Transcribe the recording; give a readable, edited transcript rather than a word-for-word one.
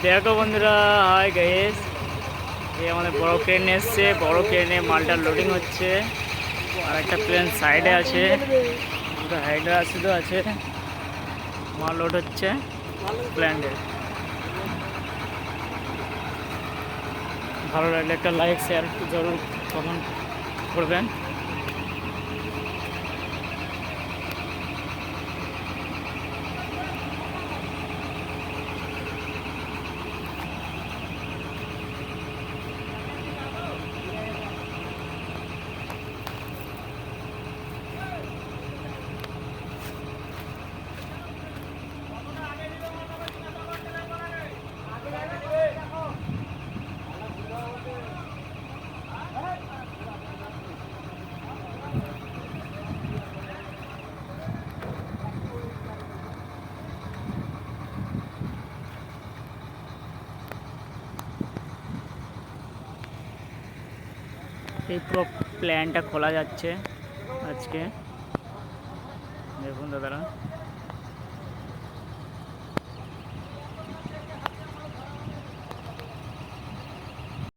দেখো বন্ধুরা, hi guys, এই আমাদের বড় ক্রেন এসছে। বড় ক্রেনে মালটা লোডিং হচ্ছে। আর একটা প্লেন সাইডে আছে, দুটো হাইড্রা আসিদও আছে। মাল লোড হচ্ছে প্ল্যান্টে। ভালো লাগলে একটা লাইক শেয়ার জরুর কমেন্ট করবেন। এই পুরো প্ল্যানটা খোলা যাচ্ছে আজকে, দেখুন দাদারা।